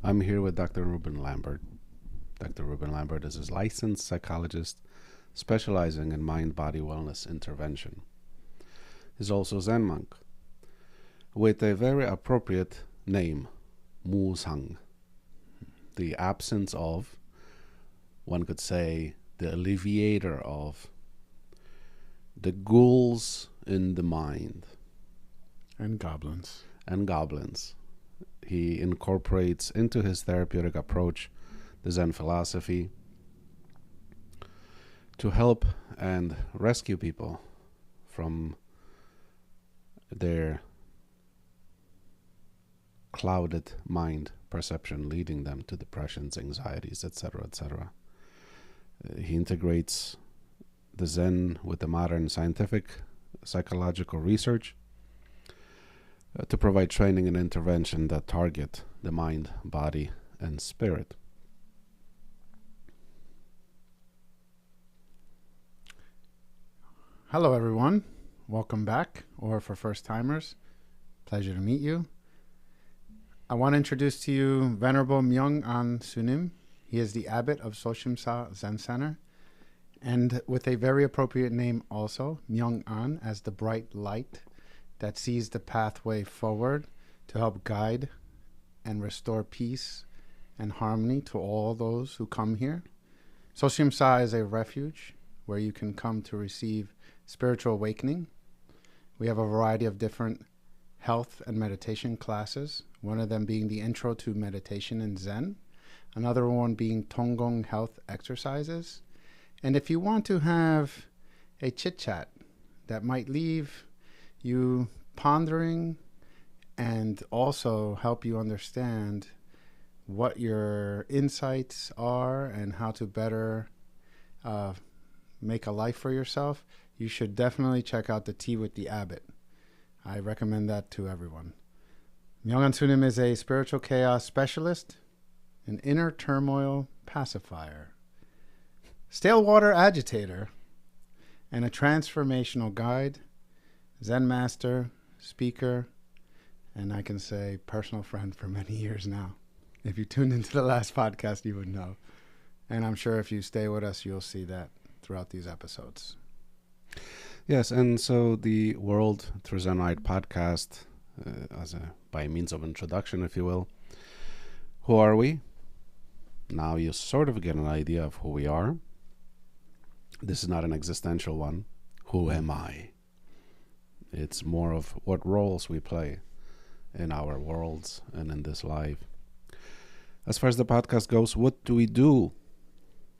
I'm here with Dr. Ruben Lambert. Dr. Ruben Lambert is a licensed psychologist specializing in mind-body wellness intervention. He's also a Zen monk with a very appropriate name, MyongAhn. The absence of, one could say, the alleviator of the ghouls in the mind. And goblins. And goblins. He incorporates into his therapeutic approach the Zen philosophy to help and rescue people from their clouded mind perception, leading them to depressions, anxieties, etc., etc. He integrates the Zen with the modern scientific psychological research to provide training and intervention that target the mind, body, and spirit. Hello, everyone. Welcome back, or for first-timers, pleasure to meet you. I want to introduce to you Venerable MyongAhn Sunim. He is the abbot of Soshimsa Zen Center, and with a very appropriate name also, MyongAhn, as the bright light that sees the pathway forward to help guide and restore peace and harmony to all those who come here. Soshimsa is a refuge where you can come to receive spiritual awakening. We have a variety of different health and meditation classes, one of them being the Intro to Meditation in Zen, another one being Tonggong health exercises. And if you want to have a chit-chat that might leave you pondering and also help you understand what your insights are and how to better make a life for yourself, you should definitely check out the Tea with the Abbot. I recommend that to everyone. MyongAhn Sunim is a spiritual chaos specialist, an inner turmoil pacifier, stale water agitator, and a transformational guide, Zen master, speaker, and I can say personal friend for many years now. If you tuned into the last podcast, you would know. And I'm sure if you stay with us, you'll see that throughout these episodes. Yes, and so the World Through Zenite podcast, by means of introduction, if you will. Who are we? Now you sort of get an idea of who we are. This is not an existential one. Who am I? It's more of what roles we play in our worlds and in this life. As far as the podcast goes, what do we do?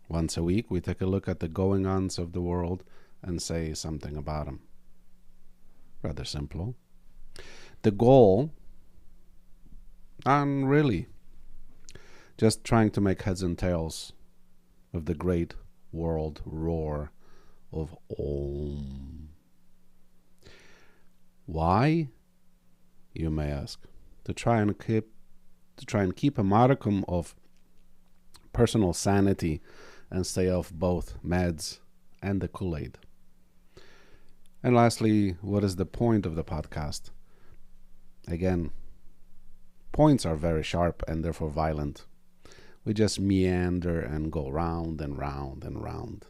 Once a week, we take a look at the going-ons of the world and say something about them. Rather simple. The goal, and really, just trying to make heads and tails of the great world roar of Om. Why, you may ask? To try and keep a modicum of personal sanity and stay off both meds and the Kool-Aid. And lastly, what is the point of the podcast? Again, points are very sharp and therefore violent. We just meander and go round and round and round.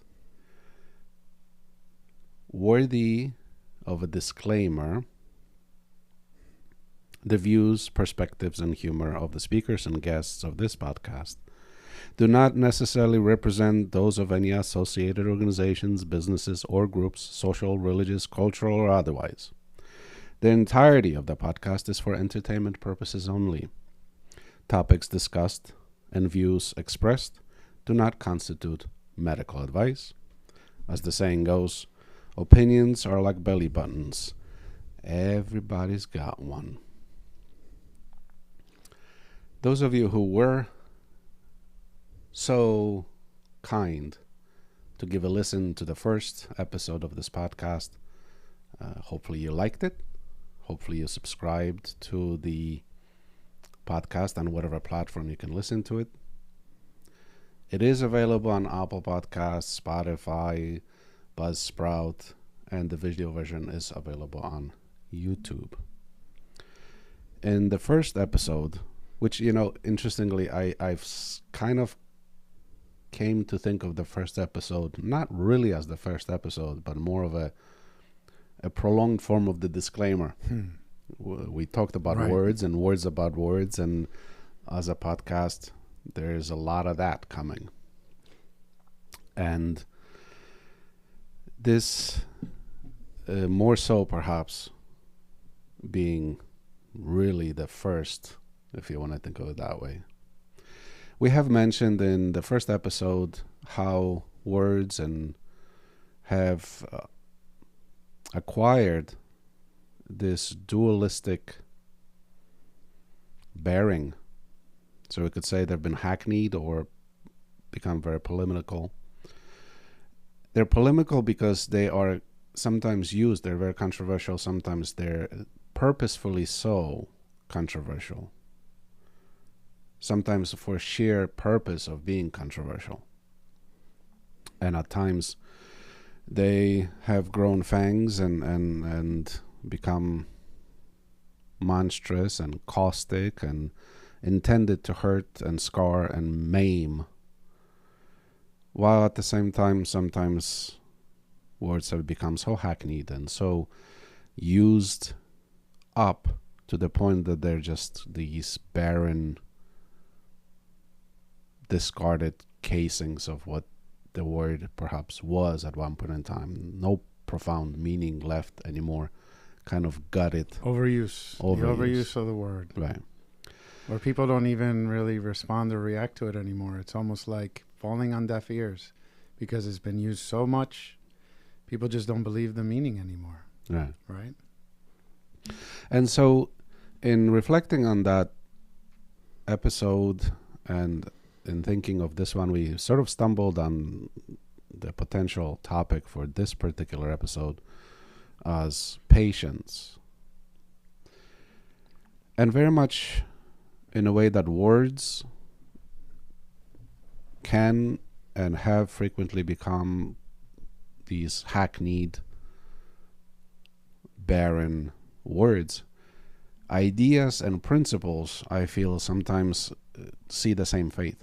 Worthy of a disclaimer, the views, perspectives, and humor of the speakers and guests of this podcast do not necessarily represent those of any associated organizations, businesses, or groups, social, religious, cultural, or otherwise. The entirety of the podcast is for entertainment purposes only. Topics discussed and views expressed do not constitute medical advice. As the saying goes, opinions are like belly buttons. Everybody's got one. Those of you who were so kind to give a listen to the first episode of this podcast, hopefully you liked it. Hopefully you subscribed to the podcast on whatever platform you can listen to it. It is available on Apple Podcasts, Spotify, Buzzsprout, and the video version is available on YouTube. In the first episode, which, interestingly, I've kind of came to think of the first episode not really as the first episode, but more of a prolonged form of the disclaimer. We talked about words and words about words, and as a podcast, there's a lot of that coming. And this, more so perhaps, being really the first, if you want to think of it that way. We have mentioned in the first episode how words have acquired this dualistic bearing. So we could say they've been hackneyed or become very polemical. They're polemical because they are sometimes used, they're very controversial, sometimes they're purposefully so controversial. Sometimes for sheer purpose of being controversial. And at times they have grown fangs and become monstrous and caustic and intended to hurt and scar and maim. While at the same time, sometimes words have become so hackneyed and so used up to the point that they're just these barren, discarded casings of what the word perhaps was at one point in time. No profound meaning left anymore. Kind of gutted. Overuse. The overuse of the word. Right. Where people don't even really respond or react to it anymore. It's almost like falling on deaf ears because it's been used so much. People just don't believe the meaning anymore. Right. Right. And so in reflecting on that episode and in thinking of this one, we sort of stumbled on the potential topic for this particular episode as patience. And very much in a way that words can and have frequently become these hackneyed, barren words. Ideas and principles, I feel, sometimes see the same fate.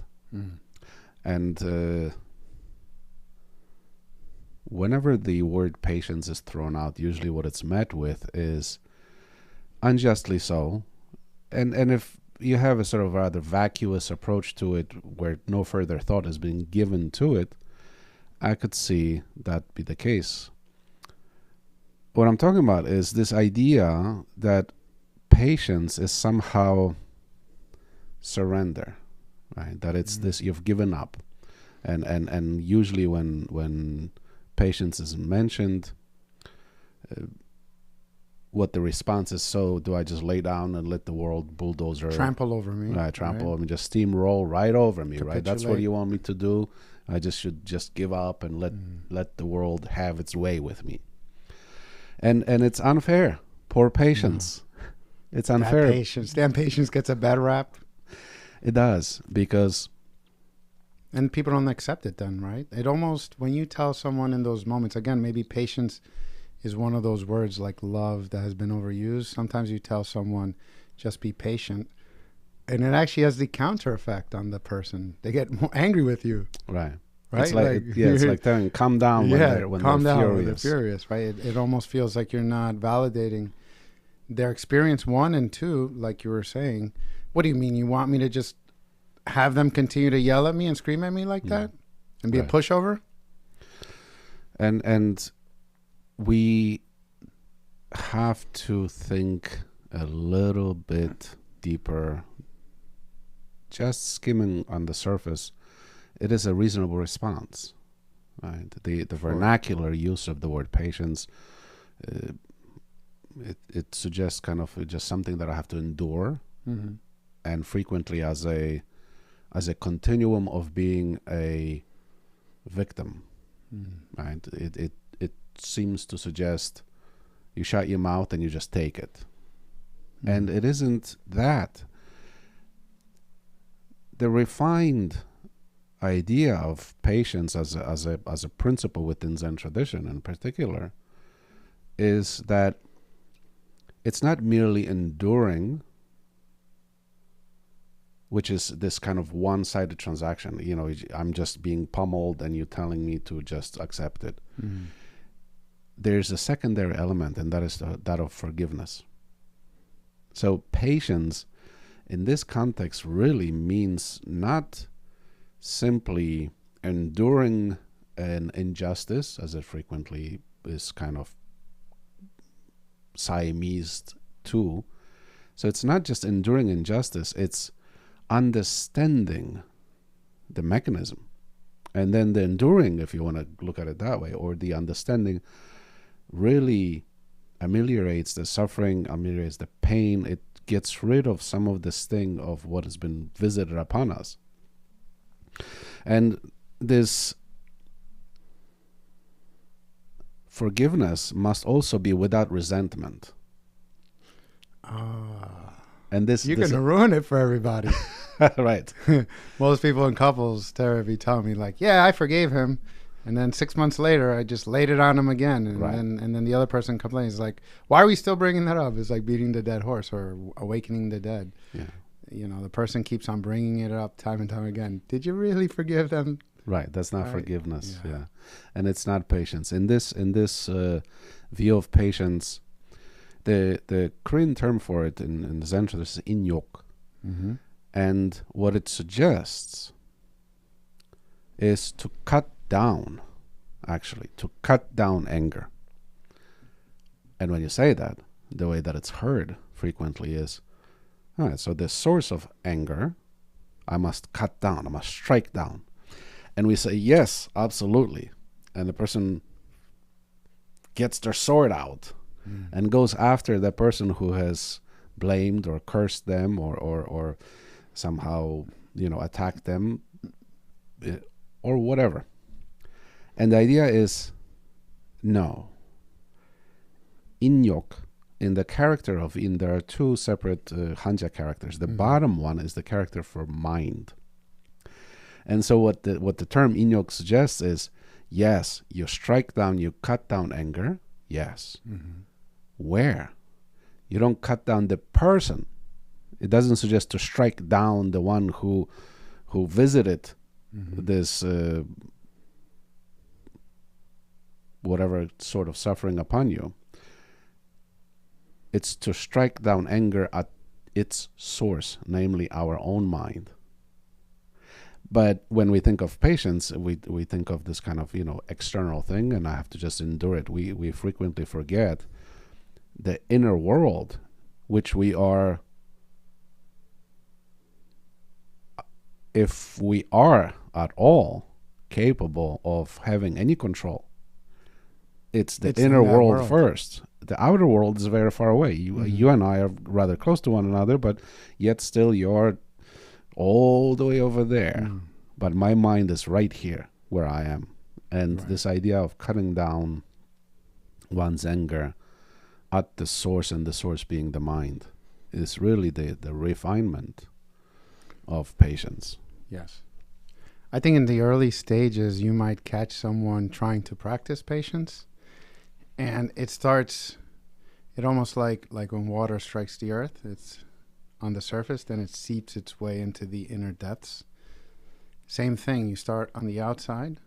And whenever the word patience is thrown out, usually what it's met with is unjustly so. And if you have a sort of rather vacuous approach to it where no further thought has been given to it, I could see that be the case. What I'm talking about is this idea that patience is somehow surrender, right? That it's this, you've given up. And usually when patience is mentioned, what the response is, so do I just lay down and let the world bulldozer trample over me? Trample over me, just steamroll right over me, Capitulate. right? That's what you want me to do. I just should just give up and let the world have its way with me. And it's unfair. Poor patience. It's unfair. Damn patience gets a bad rap. It does, because... And people don't accept it then, right? It almost, when you tell someone in those moments, again, maybe patience is one of those words like love that has been overused. Sometimes you tell someone, just be patient, and it actually has the counter effect on the person. They get more angry with you. Right. Right? It's like, it's like telling calm down when they're furious. When they're furious, right? It almost feels like you're not validating their experience, one, and two, like you were saying. What do you mean? You want me to just have them continue to yell at me and scream at me like that? And be a pushover? And we have to think a little bit deeper. Just skimming on the surface, it is a reasonable response, right? The vernacular use of the word patience, it suggests kind of just something that I have to endure, and frequently as a continuum of being a victim, right? It seems to suggest you shut your mouth and you just take it, and it isn't that. the refined idea of patience as a principle within Zen tradition in particular is that it's not merely enduring, which is this kind of one-sided transaction. I'm just being pummeled and you're telling me to just accept it. Mm. There's a secondary element, and that is that of forgiveness. So patience in this context really means not simply enduring an injustice, as it frequently is kind of Siamese too. So it's not just enduring injustice, it's understanding the mechanism. And then the enduring, if you want to look at it that way, or the understanding, really ameliorates the suffering, ameliorates the pain. It gets rid of some of the sting of what has been visited upon us. And this forgiveness must also be without resentment. And this You're going to ruin it for everybody. Right. Most people in couples therapy tell me like, yeah, I forgave him. And then 6 months later, I just laid it on him again. And, Right. then the other person complains like, why are we still bringing that up? It's like beating the dead horse or awakening the dead. Yeah. The person keeps on bringing it up time and time again. Did you really forgive them? Right. That's not Right. forgiveness. Yeah. Yeah. And it's not patience. In this view of patience, the Korean term for it in the Zen tradition is inyok. Mm-hmm. And what it suggests is to cut down anger. And when you say that, the way that it's heard frequently is, all right, so the source of anger, I must cut down, I must strike down. And we say, yes, absolutely. And the person gets their sword out and goes after the person who has blamed or cursed them or somehow, attacked them or whatever. And the idea is, no. Inyok, in the character of in, there are two separate Hanja characters. The bottom one is the character for mind. And so what the term inyok suggests is, yes, you strike down, you cut down anger. Yes. Mm-hmm. Where? You don't cut down the person. It doesn't suggest to strike down the one who visited this whatever sort of suffering upon you. It's to strike down anger at its source, namely our own mind. But when we think of patience, we think of this kind of external thing, and I have to just endure it. We frequently forget the inner world, which we are, if we are at all capable of having any control, it's the inner world first. The outer world is very far away. You and I are rather close to one another, but yet still you're all the way over there. But my mind is right here where I am. And this idea of cutting down one's anger at the source, and the source being the mind, is really the refinement of patience. Yes. I think in the early stages, you might catch someone trying to practice patience. And it almost like when water strikes the earth, it's on the surface, then it seeps its way into the inner depths. Same thing, you start on the outside,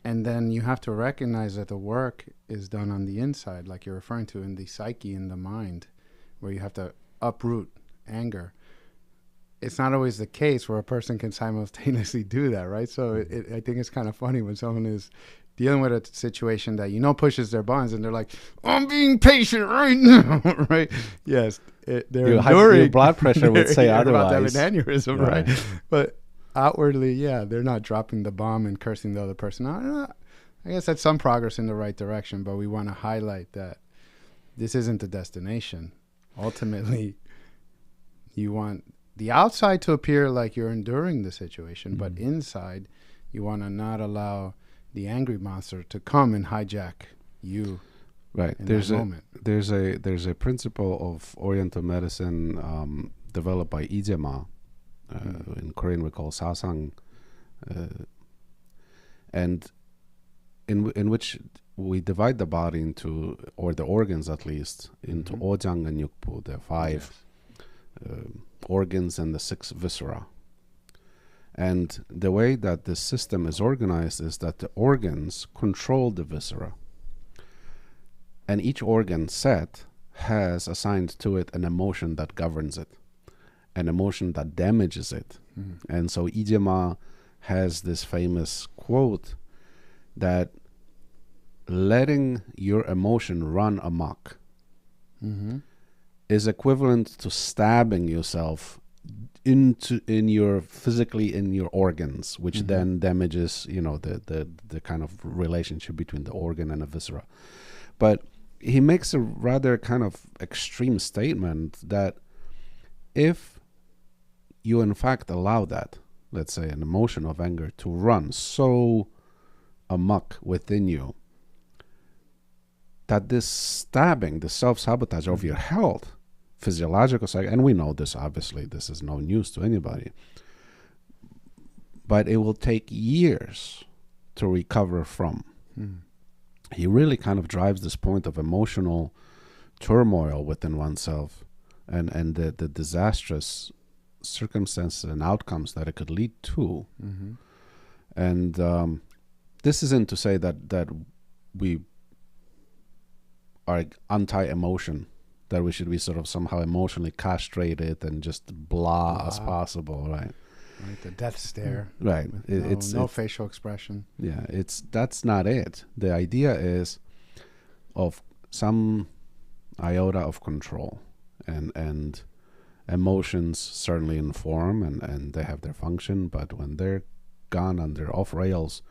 and then you have to recognize that the work is done on the inside, like you're referring to in the psyche, in the mind, where you have to uproot anger. It's not always the case where a person can simultaneously do that, right? So I think it's kind of funny when someone is dealing with a situation that pushes their buttons, and they're like, I'm being patient right now, right? Yes, they're enduring. Your blood pressure would say otherwise. About to have an aneurysm, right? But outwardly, they're not dropping the bomb and cursing the other person out. I guess that's some progress in the right direction, but we want to highlight that this isn't the destination. Ultimately, you want the outside to appear like you're enduring the situation, but inside, you want to not allow the angry monster to come and hijack you. Right. There's a principle of Oriental medicine developed by Ijema in Korean we call sasang, and in which we divide the body into, or the organs at least, into ojang and yukbu, the five organs and the 6 viscera. And the way that this system is organized is that the organs control the viscera. And each organ set has assigned to it an emotion that governs it, an emotion that damages it. And so Ijema has this famous quote that letting your emotion run amok is equivalent to stabbing yourself physically in your organs, which then damages, the kind of relationship between the organ and the viscera. But he makes a rather kind of extreme statement that if you in fact allow that, let's say an emotion of anger, to run so amok within you, that this stabbing, the self-sabotage of your health, physiological side, and we know this, obviously, this is no news to anybody, but it will take years to recover from. He really kind of drives this point of emotional turmoil within oneself and the disastrous circumstances and outcomes that it could lead to. And this isn't to say that we are anti-emotion, that we should be sort of somehow emotionally castrated and just blah as possible, right? Right, the death stare. Right. It's no facial expression. Yeah, that's not it. The idea is of some iota of control, and emotions certainly inform and they have their function, but when they're gone and they're off rails,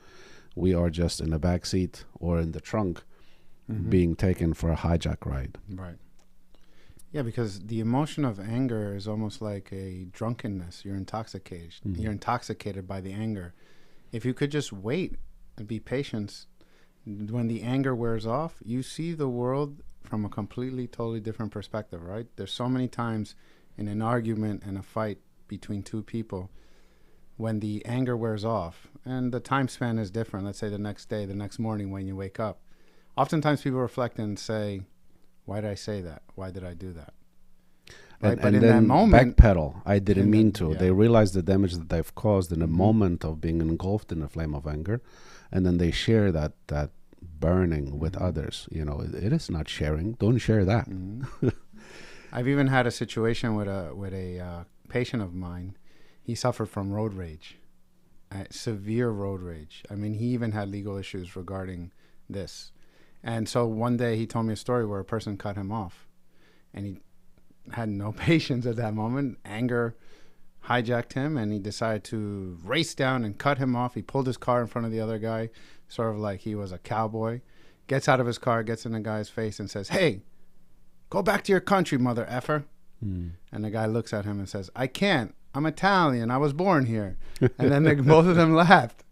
we are just in the back seat or in the trunk being taken for a hijack ride. Right. Yeah, because the emotion of anger is almost like a drunkenness. You're intoxicated. You're intoxicated by the anger. If you could just wait and be patient, when the anger wears off, you see the world from a completely, totally different perspective, right? There's so many times in an argument and a fight between two people, when the anger wears off, and the time span is different, let's say the next day, the next morning when you wake up, oftentimes people reflect and say, why did I say that? Why did I do that? Right? And in then that moment, backpedal. I didn't mean to. Yeah. They realize the damage that they've caused in a moment of being engulfed in a flame of anger, and then they share that burning with others. It is not sharing. Don't share that. I've even had a situation with a patient of mine. He suffered from road rage, severe road rage. I mean, he even had legal issues regarding this. And so one day he told me a story where a person cut him off, and he had no patience at that moment. Anger hijacked him, and he decided to race down and cut him off. He pulled his car in front of the other guy, sort of like he was a cowboy, gets out of his car, gets in the guy's face and says, "Hey, go back to your country, mother effer." And the guy looks at him and says, "I can't. I'm Italian. I was born here." And then both of them laughed.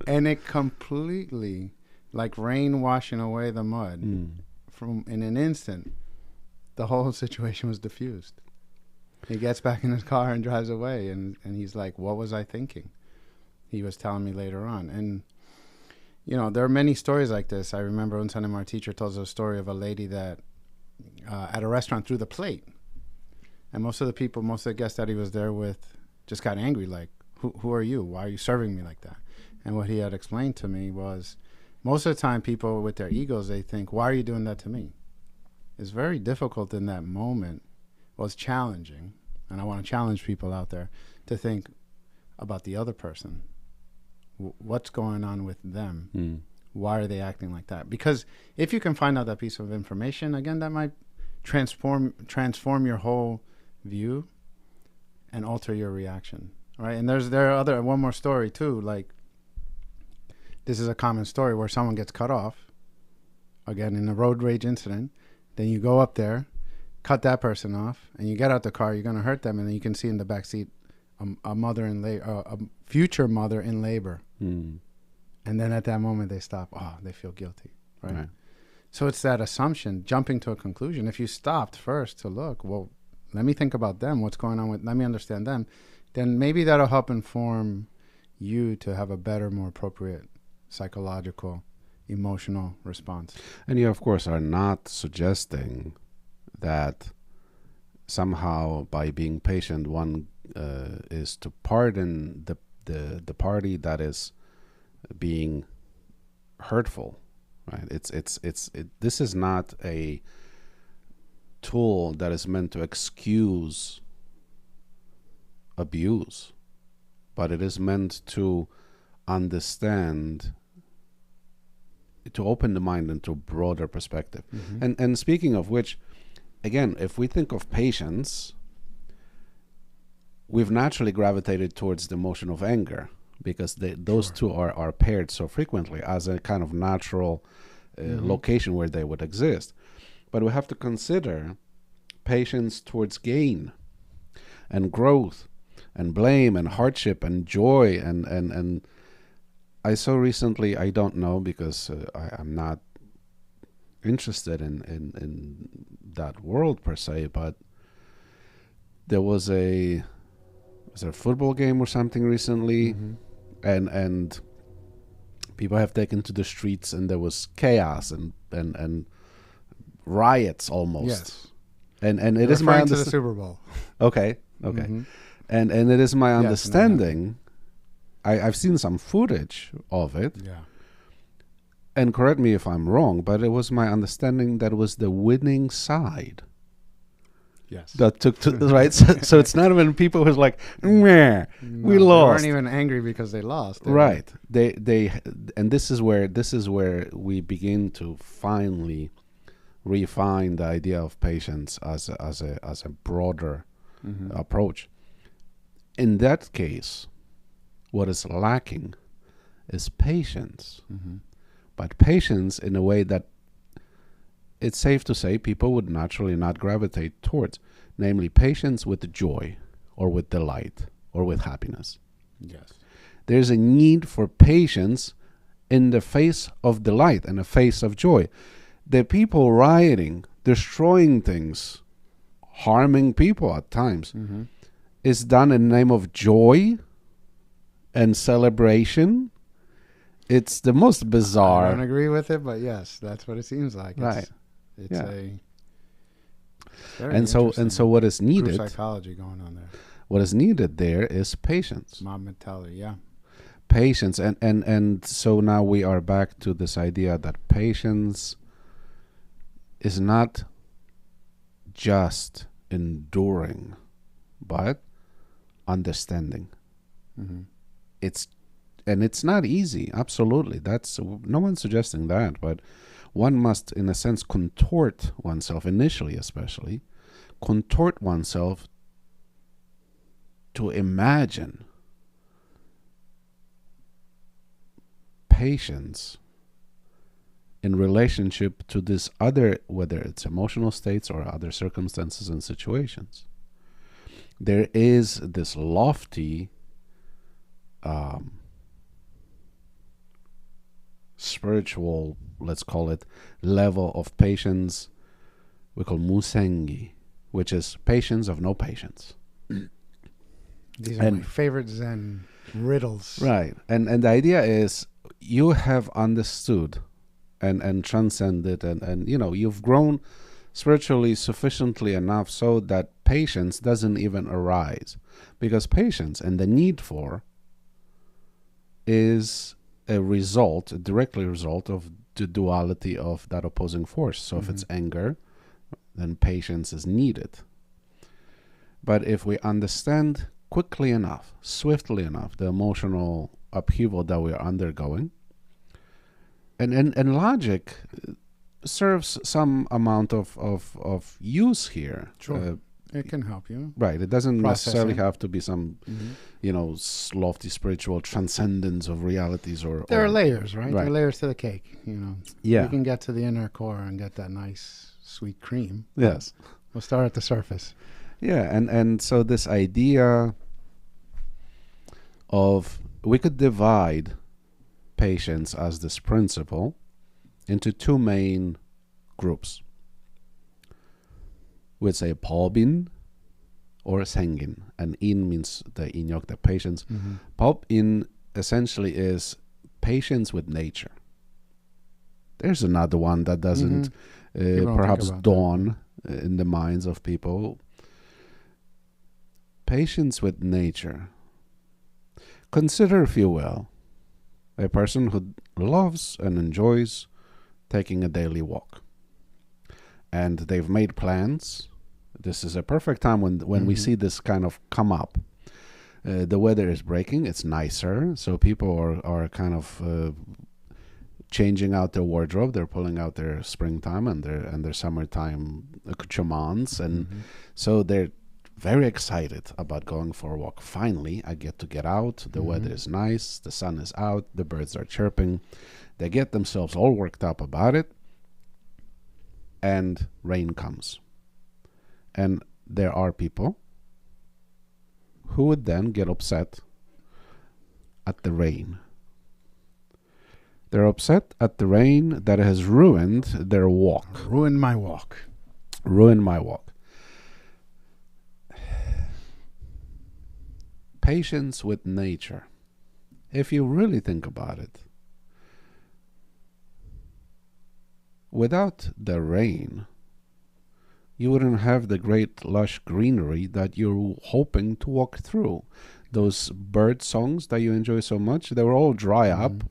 And it completely, like rain washing away the mud, from in an instant, the whole situation was diffused. He gets back in his car and drives away, and he's like, "What was I thinking?" He was telling me later on. And, there are many stories like this. I remember one time our teacher tells us a story of a lady that at a restaurant threw the plate. And most of the guests that he was there with just got angry, like, who are you? Why are you serving me like that? And what he had explained to me was, most of the time people with their egos, they think, why are you doing that to me? It's very difficult in that moment. Well, it's challenging. And I want to challenge people out there to think about the other person. What's going on with them? Why are they acting like that? Because if you can find out that piece of information, again, that might transform your whole view and alter your reaction, right? And there are one more story too. Like, this is a common story where someone gets cut off, again in a road rage incident. Then you go up there, cut that person off, and you get out the car. You're going to hurt them, and then you can see in the back seat a mother in labor, a future mother in labor. And then at that moment they stop. Oh, they feel guilty, right? So it's that assumption, jumping to a conclusion. If you stopped first to look, well, let me think about them. What's going on let me understand them. then maybe that'll help inform you to have a better, more appropriate psychological, emotional response. And you, of course, are not suggesting that somehow by being patient, one is to pardon the party that is being hurtful, right? This is not a tool that is meant to excuse abuse, but it is meant to understand, to open the mind into a broader perspective. And speaking of which, again, if we think of patience, we've naturally gravitated towards the emotion of anger, because those two are paired so frequently as a kind of natural location where they would exist. But we have to consider patience towards gain and growth and blame and hardship and joy. And I saw recently, I don't know because I'm not interested in that world per se, but there was a football game or something recently, and people have taken to the streets, and there was chaos and riots almost. Yes. And it is my referring to the Super Bowl. Okay. And it is my understanding. I've seen some footage of it. Yeah. And correct me if I'm wrong, but it was my understanding that it was the winning side Yes. that took to right. So it's not even people who's like, meh, we They lost. weren't even angry because they lost. Right. They and this is where we begin to finally refine the idea of patience as a broader approach. In that case, what is lacking is patience. But patience in a way that it's safe to say people would naturally not gravitate towards, namely patience with joy or with delight or with happiness. Yes. There's a need for patience in the face of delight and the face of joy. The people rioting, destroying things, harming people at times, is done in the name of joy and celebration. It's the most bizarre. I don't agree with it, but yes, that's what it seems like. Right. It's Yeah. very And so what is group needed, psychology going on there. what is needed there is patience. Mob mentality, yeah. Patience. And so now we are back to this idea that patience is not just enduring, but understanding. It's not easy, absolutely. That's no one's suggesting that, but one must, in a sense, contort oneself, initially especially, contort oneself to imagine patience in relationship to this other, whether it's emotional states or other circumstances and situations. There is this lofty spiritual, let's call it, level of patience we call musengi, which is patience of no patience. These are my favorite Zen riddles. Right. And the idea is you have understood and transcended and you've grown spiritually sufficiently enough so that patience doesn't even arise, because patience and the need for is a directly result of the duality of that opposing force. So if it's anger, then patience is needed. But if we understand quickly enough, swiftly enough, the emotional upheaval that we are undergoing, and logic serves some amount of use here. Sure. It can help you. Right. It doesn't necessarily Processing. have to be some, lofty spiritual transcendence of realities or... There are layers, right? There Right. are layers to the cake, Yeah. You can get to the inner core and get that nice, sweet cream. Yes. We'll start at the surface. Yeah, and so this idea of, we could divide patience as this principle into two main groups. We'd say Paulbin or sengin. And in means the inyok, the patience. Mm-hmm. Pop in essentially is patience with nature. There's another one that doesn't perhaps dawn in the minds of people. Patience with nature. Consider, if you will, a person who loves and enjoys taking a daily walk. And they've made plans. This is a perfect time when we see this kind of come up. The weather is breaking. It's nicer. So people are kind of changing out their wardrobe. They're pulling out their springtime and their summertime accoutrements. And so they're very excited about going for a walk. Finally, I get to get out. The weather is nice. The sun is out. The birds are chirping. They get themselves all worked up about it. And rain comes. And there are people who would then get upset at the rain. They're upset at the rain that has ruined their walk. Ruined my walk. Ruined my walk. Patience with nature. If you really think about it, without the rain, you wouldn't have the great lush greenery that you're hoping to walk through. Those bird songs that you enjoy so much, they will all dry up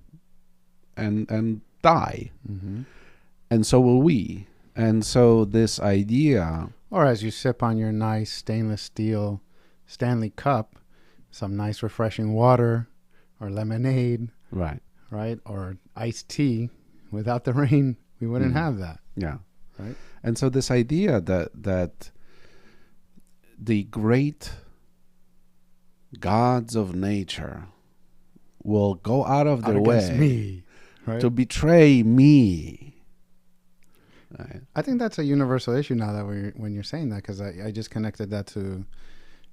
and die. And so will we. And so this idea... Or as you sip on your nice stainless steel Stanley cup, some nice refreshing water or lemonade. Right. Right? Or iced tea. Without the rain, we wouldn't have that. Yeah. Right? And so this idea that the great gods of nature will go out of their way me, right? to betray me. Right. I think that's a universal issue now that when you're saying that, because I just connected that to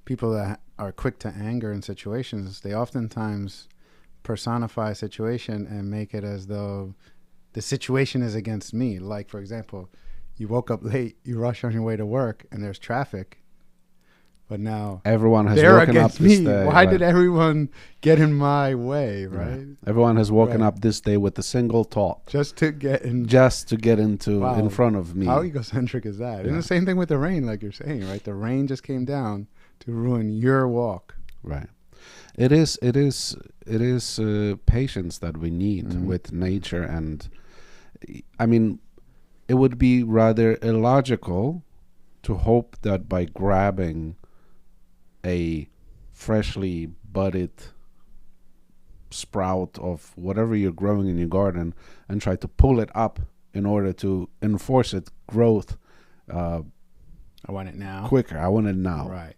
people that are quick to anger in situations. They oftentimes personify a situation and make it as though the situation is against me. Like, for example, you woke up late, you rush on your way to work, and there's traffic. But now everyone has they're woken up against this me. day. Why did everyone get in my way, right? Everyone has woken up this day with a single thought. Just to get in. In front of me. How egocentric is that? And the same thing with the rain, like you're saying, right? The rain just came down to ruin your walk. Right. It is patience that we need with nature. And I mean, it would be rather illogical to hope that by grabbing a freshly budded sprout of whatever you're growing in your garden and try to pull it up in order to enforce its growth I want it now. quicker. I want it now. Right.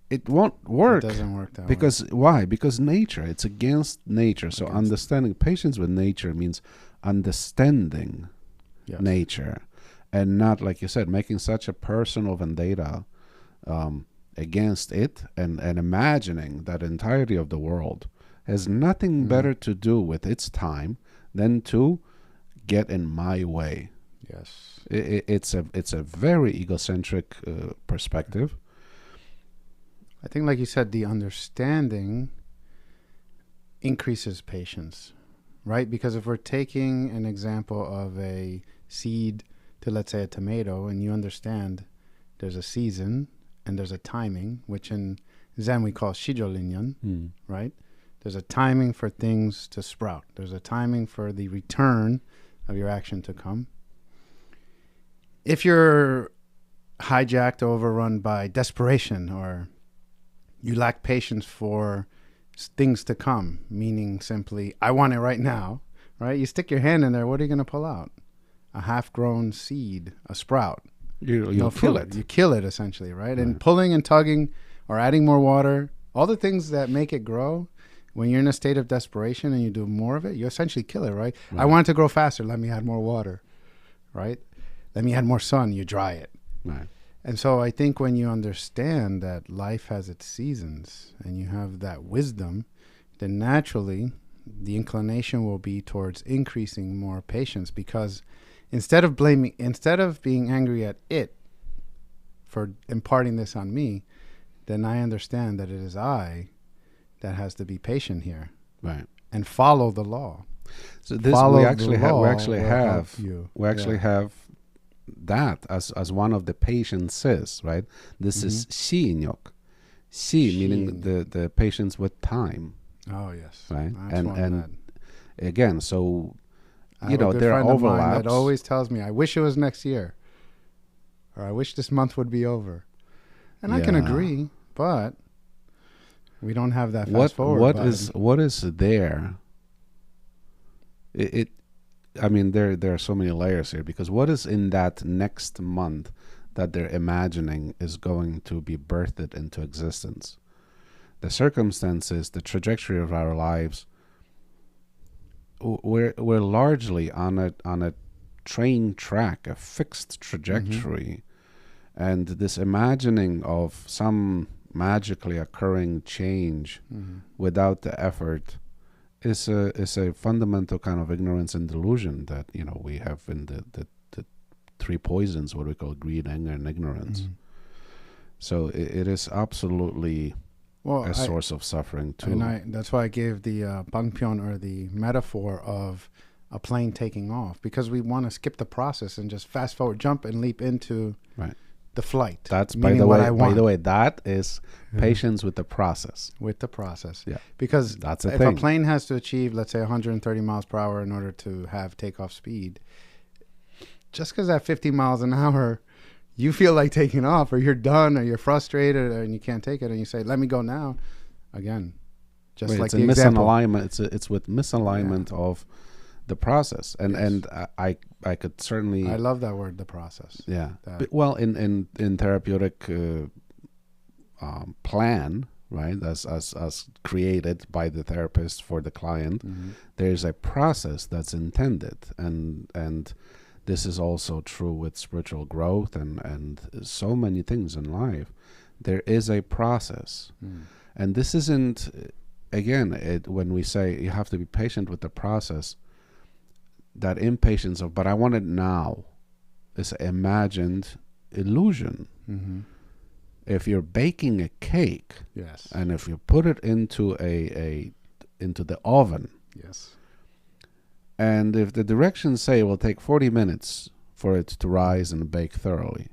It won't work. It doesn't work that way. Why? Because nature. It's against nature. So understanding patience with nature means understanding nature, and not, like you said, making such a personal vendetta against it, and imagining that entirety of the world has nothing better to do with its time than to get in my way. Yes. It's a very egocentric perspective. I think, like you said, the understanding increases patience, right? Because if we're taking an example of a seed to, let's say, a tomato, and you understand there's a season and there's a timing, which in Zen we call shijolinyan, right? There's a timing for things to sprout. There's a timing for the return of your action to come. If you're hijacked or overrun by desperation, or you lack patience for things to come, meaning simply, I want it right now, right? You stick your hand in there, what are you going to pull out? A half-grown seed, a sprout. You'll kill it. You kill it, essentially, right? And pulling and tugging or adding more water, all the things that make it grow, when you're in a state of desperation and you do more of it, you essentially kill it, right? I want it to grow faster. Let me add more water, right? Let me add more sun. You dry it. Right. And so I think when you understand that life has its seasons and you have that wisdom, then naturally the inclination will be towards increasing more patience, because instead of being angry at it for imparting this on me, then I understand that it is I that has to be patient here, right, and follow the law. so this Follow we the actually law we actually will have help you. we actually have that as one of the patiences, right? This is 시인역. Si meaning the patience with time, Oh yes, right? That's And again, so I have a good there are friend of mine overlaps. that always tells me, "I wish it was next year," or "I wish this month would be over," and I can Yeah. agree, but we don't have that fast forward button. What is there? I mean, there are so many layers here, because what is in that next month that they're imagining is going to be birthed into existence? The circumstances, the trajectory of our lives. We're largely on a train track, a fixed trajectory, and this imagining of some magically occurring change without the effort is a fundamental kind of ignorance and delusion that we have in the three poisons, what we call greed, anger, and ignorance. So it is absolutely a source of suffering too. And that's why I gave the bangpyeon, or the metaphor of a plane taking off, because we want to skip the process and just fast forward, jump and leap into the flight. That's by the way, that is patience with the process. With the process. Yeah. Because that's a if thing. a plane has to achieve, let's say, 130 miles per hour in order to have takeoff speed, just because at 50 miles an hour you feel like taking off, or you're done, or you're frustrated, and you can't take it, and you say, "Let me go now," again, just like it's the a example. misalignment. It's with misalignment of the process, and I could certainly. I love that word, the process. Yeah. Well, in therapeutic plan, right, as created by the therapist for the client, there's a process that's intended, and this is also true with spiritual growth and so many things in life. There is a process, and this isn't, again, when we say you have to be patient with the process, that impatience of, but I want it now, is an imagined illusion. If you're baking a cake, Yes, and if you put it into into the oven, yes, and if the directions say it will take 40 minutes for it to rise and bake thoroughly,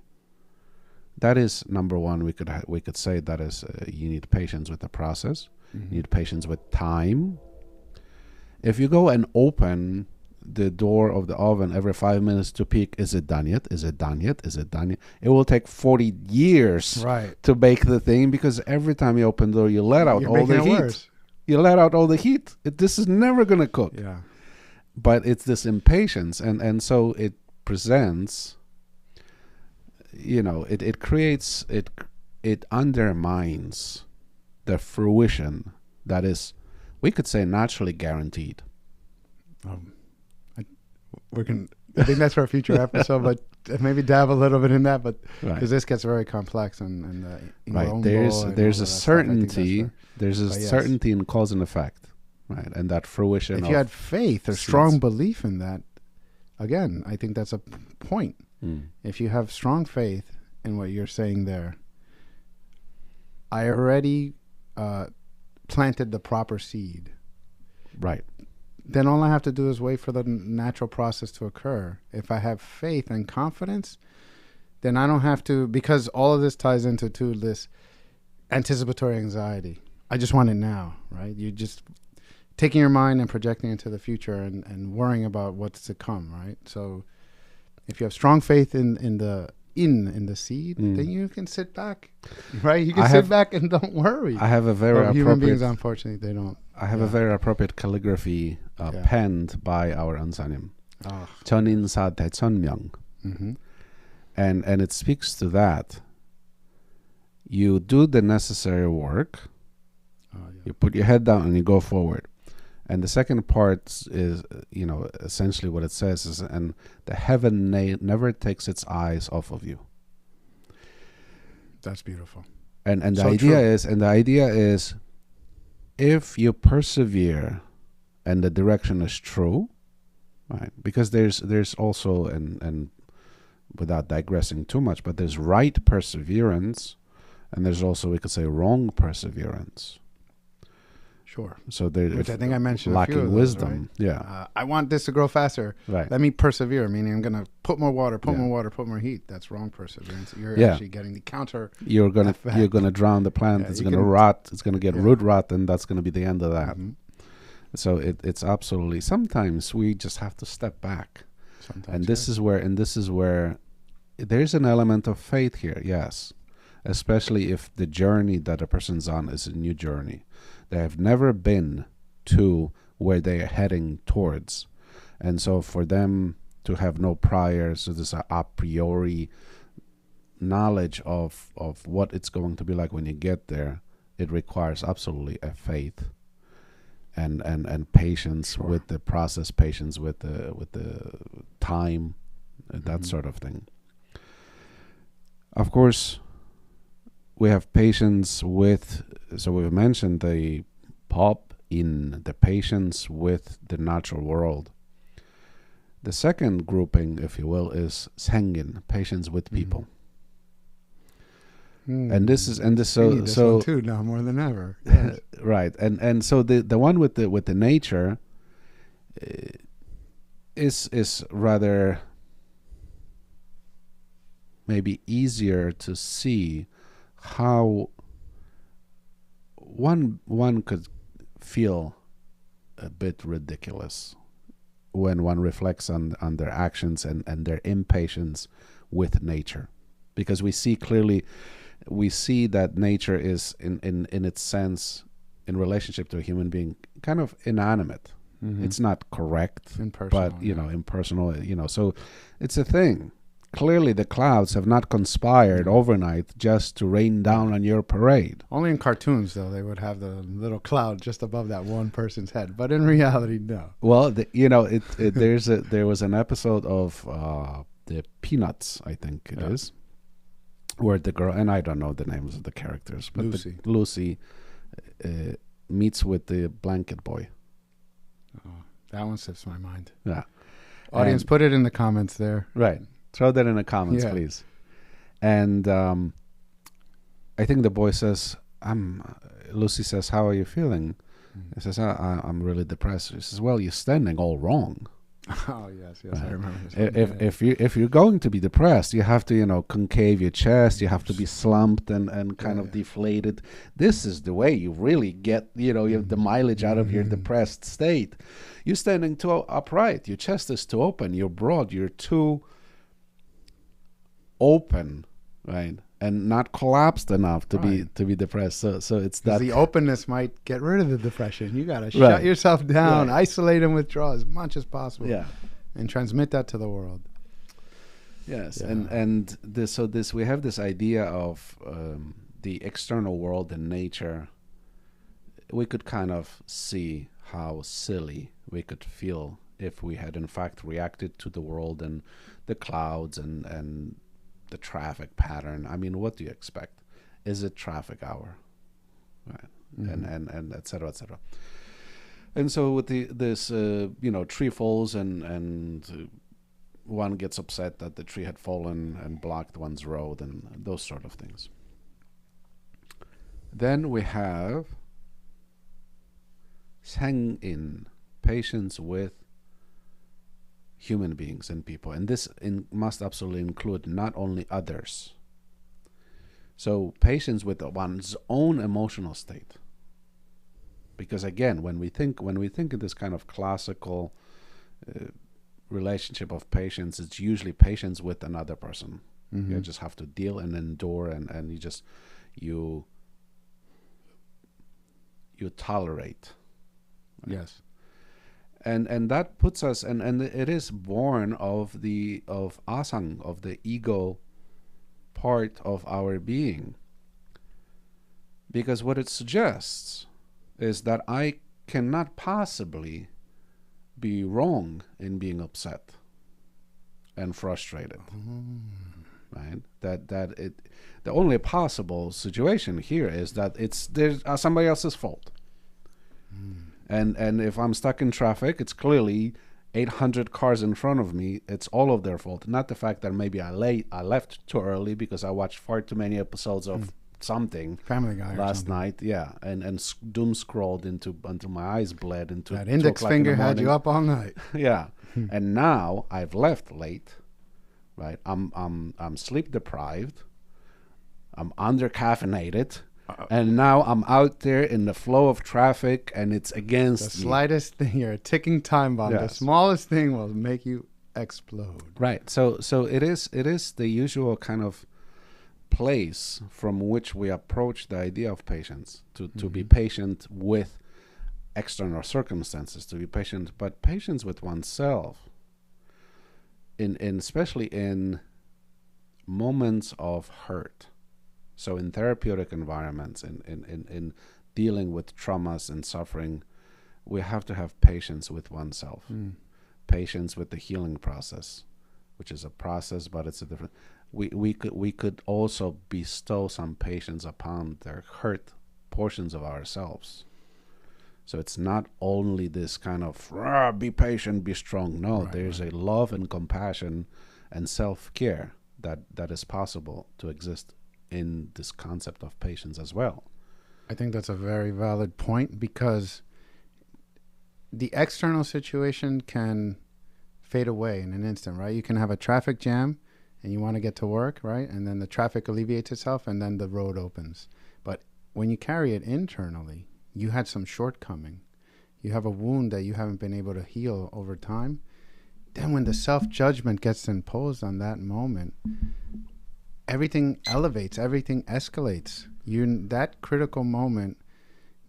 that is number one. We could say that is you need patience with the process. You need patience with time. If you go and open the door of the oven every 5 minutes to peek, is it done yet? Is it done yet? Is it done yet? It will take 40 years to bake the thing, because every time you open the door, you let out all the heat. Worse. You let out all the heat. This is never going to cook. Yeah. But it's this impatience, and so it presents, it creates, it undermines the fruition that is, we could say, naturally guaranteed. I think that's for a future episode, but maybe dab a little bit in that, but because this gets very complex and there's a certainty, certainty in cause and effect. Right, and that fruition. If you had faith or strong belief in that, again, I think that's a point. If you have strong faith in what you're saying there, I already planted the proper seed. Right. Then all I have to do is wait for the natural process to occur. If I have faith and confidence, then I don't have to, because all of this ties into this anticipatory anxiety. I just want it now, right? You just taking your mind and projecting into the future and worrying about what's to come, right? So if you have strong faith in the seed, then you can sit back, right? You can sit back and don't worry. I have a very appropriate... Human beings, unfortunately, they don't. I have a very appropriate calligraphy penned by our Sunim. 천인 사 대천명. And it speaks to that. You do the necessary work. You put your head down and you go forward. And the second part is, essentially what it says is, and the heaven never takes its eyes off of you. That's beautiful. And the idea is, if you persevere, and the direction is true, right? Because there's also, and without digressing too much, but there's right perseverance, and there's also, we could say, wrong perseverance. Sure. So there, Which I think I mentioned a few lacking of those, wisdom. right? Yeah. I want this to grow faster. Right. Let me persevere, meaning I'm going to put more water, put Yeah. more water, put more heat. That's wrong perseverance. You're Yeah. actually getting the counter. You're gonna effect. drown the plant. Yeah, It's you gonna can- rot. It's gonna get Yeah. root rot, and that's gonna be the end of that. Mhm. So it's absolutely. Sometimes we just have to step back, Sometimes, and this is where there's an element of faith here. Yes, especially if the journey that a person's on is a new journey. They have never been to where they are heading towards, and so for them to have no prior, so this a priori knowledge of what it's going to be like when you get there, it requires absolutely a faith and patience Sure. with the process, patience with the time, that Mhm. sort of thing. Of course, we have patience with, so we've mentioned the pop in the patience with the natural world. The second grouping, if you will, is sengin, patience with people. And this is We need this one too now more than ever. Yes. right, and so the one with the nature is rather maybe easier to see how one could feel a bit ridiculous when one reflects on their actions and their impatience with nature, because we see clearly, we see that nature is in its sense, in relationship to a human being, kind of inanimate. Mhm. It's not correct, Impersonal, but yeah. impersonal. So it's a thing. Clearly, the clouds have not conspired overnight just to rain down on your parade. Only in cartoons, though, they would have the little cloud just above that one person's head. But in reality, no. Well, there was an episode of the Peanuts, I think it is, where the girl, and I don't know the names of the characters, but Lucy meets with the blanket boy. Oh, that one slips my mind. Yeah. Audience, And- put it in the comments there. Right. Throw that in the comments, Yeah. please. And I think the boy says, Lucy says, "How are you feeling?" He says, "I'm really depressed." She says, "Well, you're standing all wrong. Oh, yes, I remember this If one. if you're going to be depressed, you have to concave your chest. You have to be slumped and kind of deflated. This is the way you really get you have the mileage out of your depressed state. You're standing too upright. Your chest is too open. You're broad. You're too open, right, and not collapsed enough to Right. be depressed. So it's 'Cause that the openness might get rid of the depression. You got to Right. shut yourself down, Right. isolate and withdraw as much as possible, yeah. and transmit that to the world. Yes, Yeah. and this we have this idea of the external world and nature. We could kind of see how silly we could feel if we had in fact reacted to the world and the clouds and the traffic pattern. I mean, what do you expect? Is it traffic hour, right? And et cetera, et cetera. And so with this tree falls and one gets upset that the tree had fallen and blocked one's road and those sort of things. Then we have sang-in, patience with human beings and people. And this must absolutely include not only others. So patience with one's own emotional state. Because again, when we think in this kind of classical relationship of patience, it's usually patience with another person. Mm-hmm. You just have to deal and endure, and you tolerate. Yes. And that puts us, and it is born of asang, of the ego part of our being. Because what it suggests is that I cannot possibly be wrong in being upset and frustrated. Right? The only possible situation here is that there's somebody else's fault. And if I'm stuck in traffic, it's clearly 800 cars in front of me, it's all of their fault. Not the fact that maybe I left too early because I watched far too many episodes of something Family Guy last night. Yeah, and doom scrolled until my eyes bled into that index finger had you up all night. Yeah, and now I've left late. Right, I'm sleep deprived. I'm under caffeinated. And now I'm out there in the flow of traffic, and it's against the slightest thing. You're a ticking time bomb. Yes. The smallest thing will make you explode. Right. So it is the usual kind of place from which we approach the idea of patience, to be patient with external circumstances, to be patient, but patience with oneself. In especially in moments of hurt. So in therapeutic environments, in dealing with traumas and suffering, we have to have patience with oneself, patience with the healing process, which is a process, but it's a different. We could also bestow some patience upon the hurt portions of ourselves. So it's not only this kind of be patient, be strong. No, there's a love and compassion and self-care that is possible to exist in this concept of patience as well. I think that's a very valid point, because the external situation can fade away in an instant, right? You can have a traffic jam and you want to get to work, right? And then the traffic alleviates itself and then the road opens. But when you carry it internally, you had some shortcoming. You have a wound that you haven't been able to heal over time. Then when the self-judgment gets imposed on that moment, everything elevates, everything escalates. That critical moment,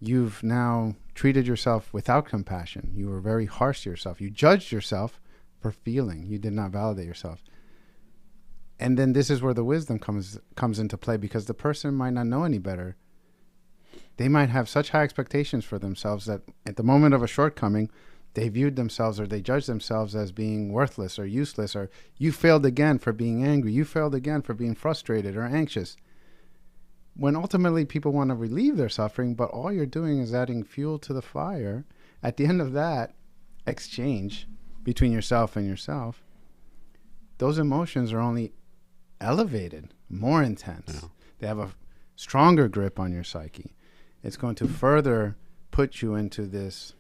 you've now treated yourself without compassion. You were very harsh to yourself. You judged yourself for feeling. You did not validate yourself. And then this is where the wisdom comes into play, because the person might not know any better. They might have such high expectations for themselves that at the moment of a shortcoming, they viewed themselves, or they judged themselves as being worthless or useless, or you failed again for being angry. You failed again for being frustrated or anxious. When ultimately people want to relieve their suffering, but all you're doing is adding fuel to the fire. At the end of that exchange between yourself and yourself, those emotions are only elevated, more intense. Yeah. They have a stronger grip on your psyche. It's going to further put you into this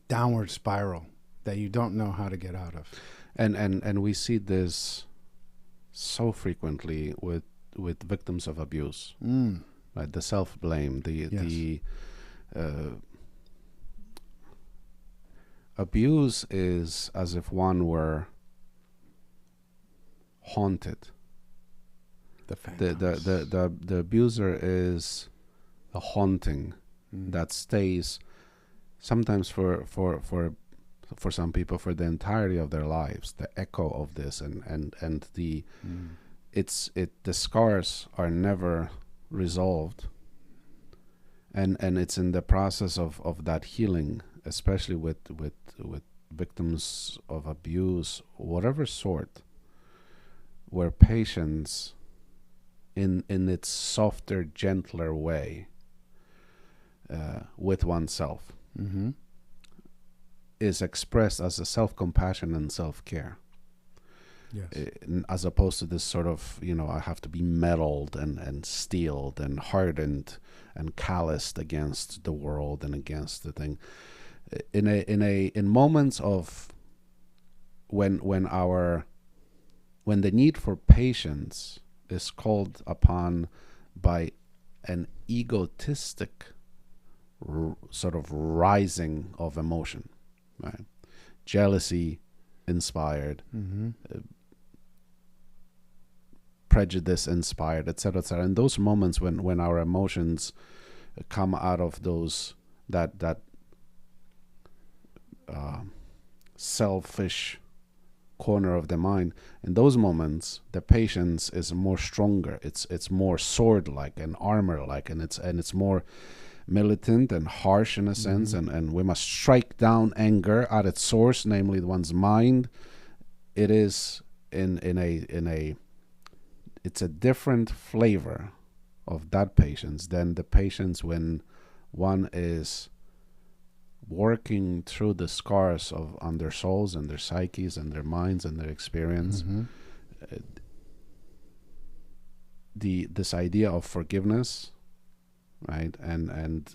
downward spiral that you don't know how to get out of. And we see this so frequently with victims of abuse. Right? The self-blame, the abuse is as if one were haunted. The abuser is a haunting that stays sometimes for some people for the entirety of their lives. The echo of this and the the scars are never resolved, and it's in the process of that healing, especially with victims of abuse, whatever sort, where patience in its softer, gentler way with oneself is expressed as a self-compassion and self-care. Yes. As opposed to this sort of, I have to be meddled and steeled and hardened and calloused against the world and against the thing. In moments of when the need for patience is called upon by an egotistic sort of rising of emotion, right? Jealousy inspired, prejudice inspired, etc., etc. And those moments when our emotions come out of that selfish corner of the mind, in those moments the patience is more stronger. It's more sword-like and armor-like, and it's more militant and harsh in a sense, and we must strike down anger at its source, namely one's mind. It is it's a different flavor of that patience than the patience when one is working through the scars on their souls and their psyches and their minds and their experience. uh, this idea of forgiveness, right? And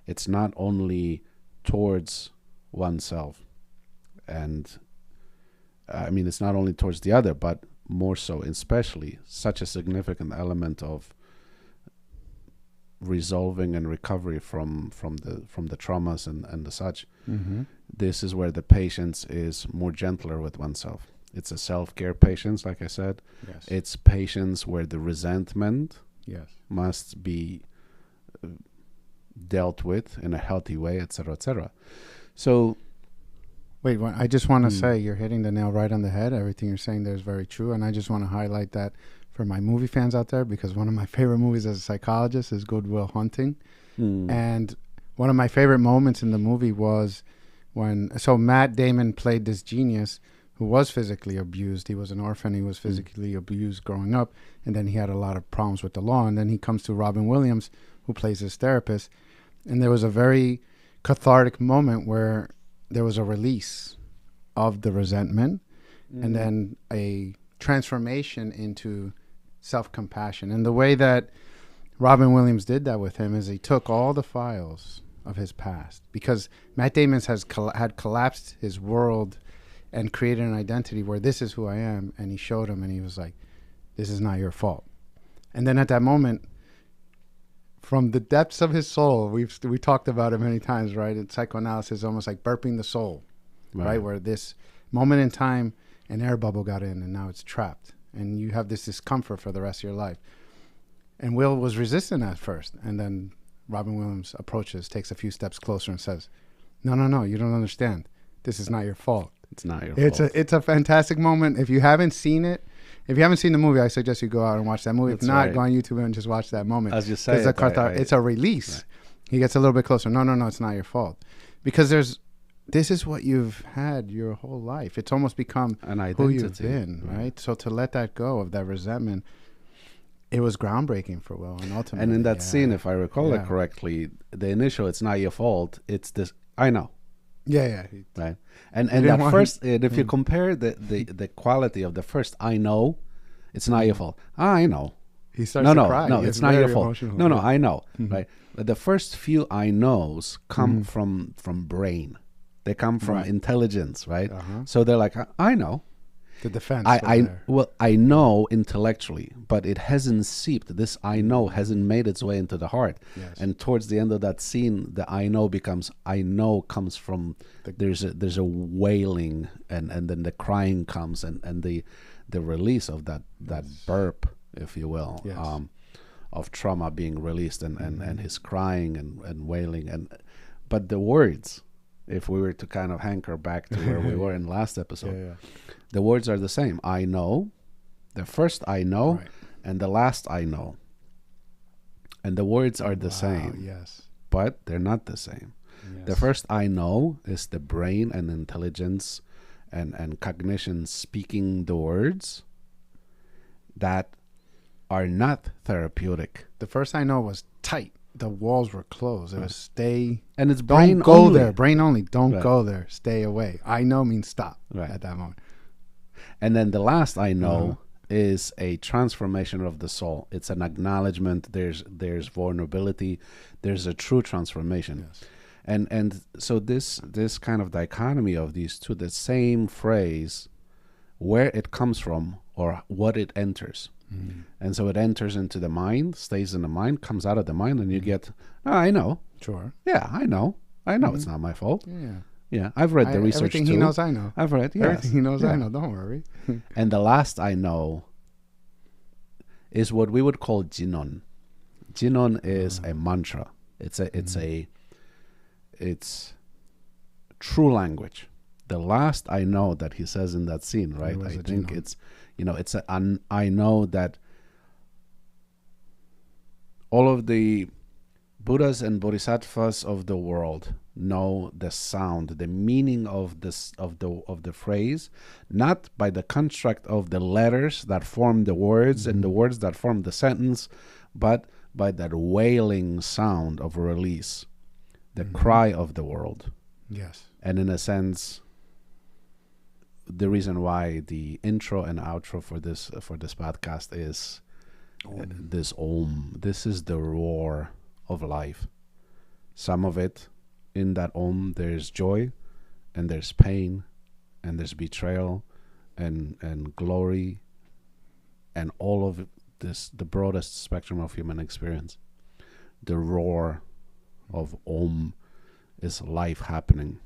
it's not only towards oneself, and I mean it's not only towards the other, but more so, especially, such a significant element of resolving and recovery from the traumas and the such. This is where the patience is more gentler with oneself. It's a self-care patience, like I said. Yes. It's patience where the resentment Yes. must be dealt with in a healthy way, etc., etc. So, Wait, I just want to say you're hitting the nail right on the head. Everything you're saying there is very true. And I just want to highlight that for my movie fans out there, because one of my favorite movies as a psychologist is Good Will Hunting. And one of my favorite moments in the movie was so Matt Damon played this genius who was physically abused. He was an orphan. He was physically abused growing up. And then he had a lot of problems with the law. And then he comes to Robin Williams, who plays his therapist. And there was a very cathartic moment where there was a release of the resentment and then a transformation into self-compassion. And the way that Robin Williams did that with him is he took all the files of his past, because Matt Damon had collapsed his world and created an identity where this is who I am. And he showed him and he was like, this is not your fault. And then at that moment, from the depths of his soul, we talked about it many times, right? In psychoanalysis, is almost like burping the soul, right? Where this moment in time, an air bubble got in and now it's trapped. And you have this discomfort for the rest of your life. And Will was resistant at first. And then Robin Williams approaches, takes a few steps closer and says, no, you don't understand. This is not your fault. it's not your fault. It's a fantastic moment. If you haven't seen it, if you haven't seen the movie, I suggest you go out and watch that movie. That's if not, right. go on YouTube and just watch that moment. As you say, it's a release. Right. He gets a little bit closer. No, it's not your fault. Because this is what you've had your whole life. It's almost become An identity, who you've been, right? So to let that go of that resentment, it was groundbreaking for Will. And ultimately, And in that scene, if I recall it correctly, the initial, it's not your fault, it's this, I know. Yeah. Right. And that first, if you compare the quality of the first, I know, it's not your fault. I know. He starts to cry. No, It's it's not your very fault. emotional. No, I know. Right. But the first few I knows come from brain. They come from intelligence, right? So they're like, I know. The defense. I know intellectually, but it hasn't seeped. This I know hasn't made its way into the heart. Yes. And towards the end of that scene, the I know becomes I know comes from there's a wailing, and then the crying comes, and the release of that burp, if you will, of trauma being released, and his crying and wailing, but the words, if we were to kind of hanker back to where we were in last episode, the words are the same. I know, the first I know, and the last I know. And the words are the same. Yes. But they're not the same. Yes. The first I know is the brain and intelligence and cognition speaking the words that are not therapeutic. The first I know was tight. The walls were closed. It was stay. And it's brain don't go only. there. Brain only. Don't go there. Stay away. I know means stop at that moment. And then the last I know is a transformation of the soul. It's an acknowledgement. There's vulnerability. There's a true transformation. Yes. And so this kind of dichotomy of these two, the same phrase, where it comes from or what it enters. And so it enters into the mind, stays in the mind, comes out of the mind, and you get, I know. Sure. Yeah, I know. It's not my fault. Yeah, I've read the research everything too. He knows, I know. I've read, yes. Everything he knows, I know. Don't worry. And the last I know is what we would call jinon. Jinon is a mantra. It's true language. The last I know that he says in that scene, right? I think jinon. It's, it's I know that all of the Buddhas and Bodhisattvas of the world know the sound, the meaning of this of the phrase, not by the construct of the letters that form the words and the words that form the sentence, but by that wailing sound of release, the cry of the world. Yes. And in a sense, the reason why the intro and outro for this podcast is this Om. This is the roar of life. Some of it, in that Om, there's joy, and there's pain, and there's betrayal, and glory, and all of this, the broadest spectrum of human experience. The roar of Om is life happening.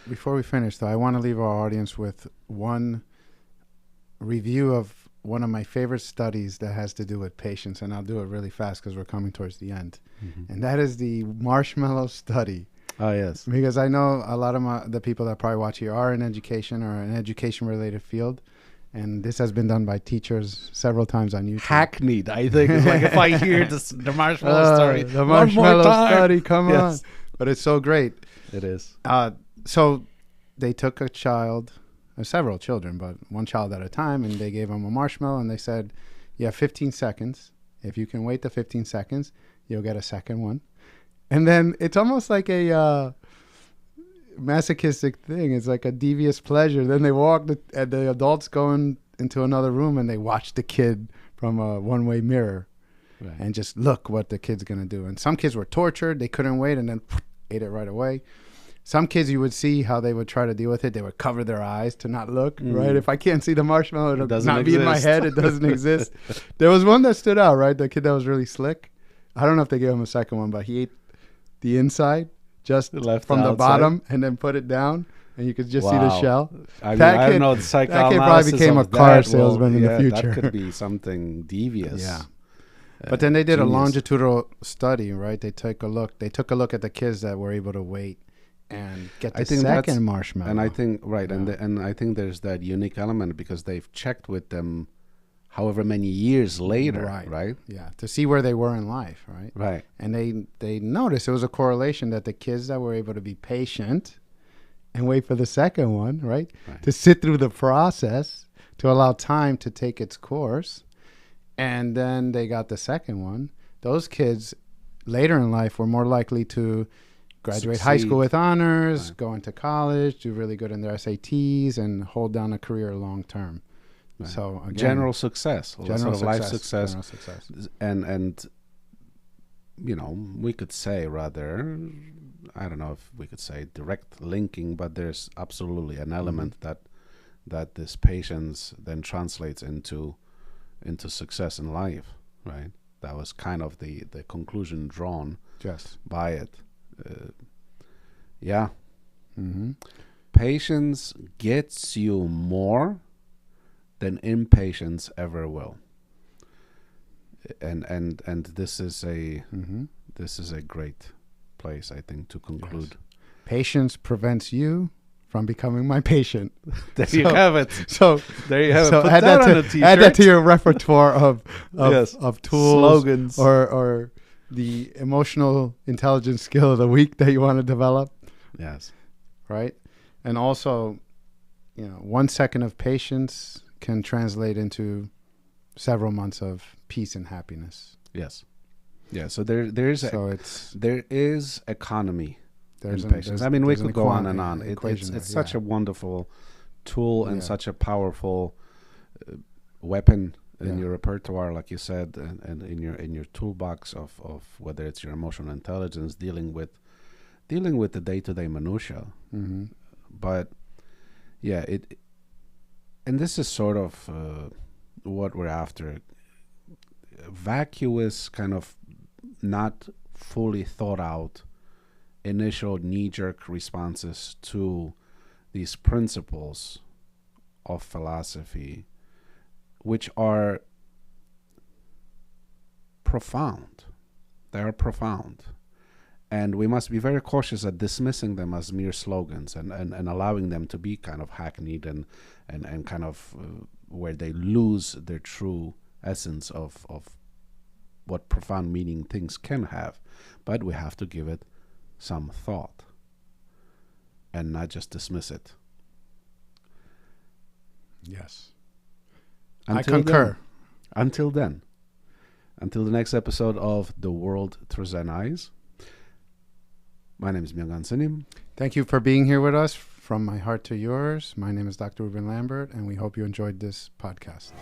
Before we finish, though, I want to leave our audience with one review of one of my favorite studies that has to do with patience, and I'll do it really fast because we're coming towards the end. And that is the marshmallow study. Oh, yes. Because I know a lot of the people that probably watch here are in education or an education-related field, and this has been done by teachers several times on YouTube. Hackneyed, I think. It's like if I hear the marshmallow story, the marshmallow study, come Yes. on. But it's so great. It is. So they took a child, several children, but one child at a time, and they gave him a marshmallow, and they said, you have 15 seconds. If you can wait the 15 seconds, you'll get a second one. And then it's almost like a masochistic thing. It's like a devious pleasure. Then they walk, and the adults go into another room, and they watch the kid from a one-way mirror. Right. And just look what the kid's going to do. And some kids were tortured. They couldn't wait, and then ate it right away. Some kids, you would see how they would try to deal with it. They would cover their eyes to not look, right? If I can't see the marshmallow, it'll not be in my head. It doesn't exist. There was one that stood out, right? The kid that was really slick. I don't know if they gave him a second one, but he ate the inside just from the bottom and then put it down, and you could just see the shell. I mean, I don't know the psychoanalysis. That kid probably became a car salesman in the future. That could be something devious. Yeah. But then they did a longitudinal study, right? They took a look at the kids that were able to wait and get the second marshmallow. And I think, right, and I think there's that unique element because they've checked with them however many years later, right? Yeah, to see where they were in life, right? Right. And they noticed it was a correlation that the kids that were able to be patient and wait for the second one, right? To sit through the process, to allow time to take its course, and then they got the second one. Those kids later in life were more likely to graduate high school with honors, go into college, do really good in their SATs, and hold down a career long term. Right. So again, general success, life success, and you know, we could say rather, I don't know if we could say direct linking, but there's absolutely an element that this patience then translates into success in life, right? That was kind of the conclusion drawn by it. Patience gets you more than impatience ever will. And this is a great place, I think, to conclude. Yes. Patience prevents you from becoming my patient. There you have it. So there you have it. Put add that to your repertoire of tools, slogans, or the emotional intelligence skill of the week that you want to develop. Yes. Right? And also, 1 second of patience can translate into several months of peace and happiness. Yes. Yeah. So there is economy. There's patience. I mean, we could go on and on. It's such a wonderful tool and such a powerful weapon in your repertoire, like you said, and in your toolbox of whether it's your emotional intelligence, dealing with the day-to-day minutia. But yeah, and this is sort of what we're after. Vacuous, kind of not fully thought out initial knee-jerk responses to these principles of philosophy, which are profound. They are profound. And we must be very cautious at dismissing them as mere slogans and allowing them to be kind of hackneyed and kind of where they lose their true essence of what profound meaning things can have. But we have to give it some thought and not just dismiss it. Yes. I concur. Until then. Until the next episode of The World Through Zen Eyes, my name is MyongAhn Sunim. Thank you for being here with us. From my heart to yours, my name is Dr. Ruben Lambert, and we hope you enjoyed this podcast.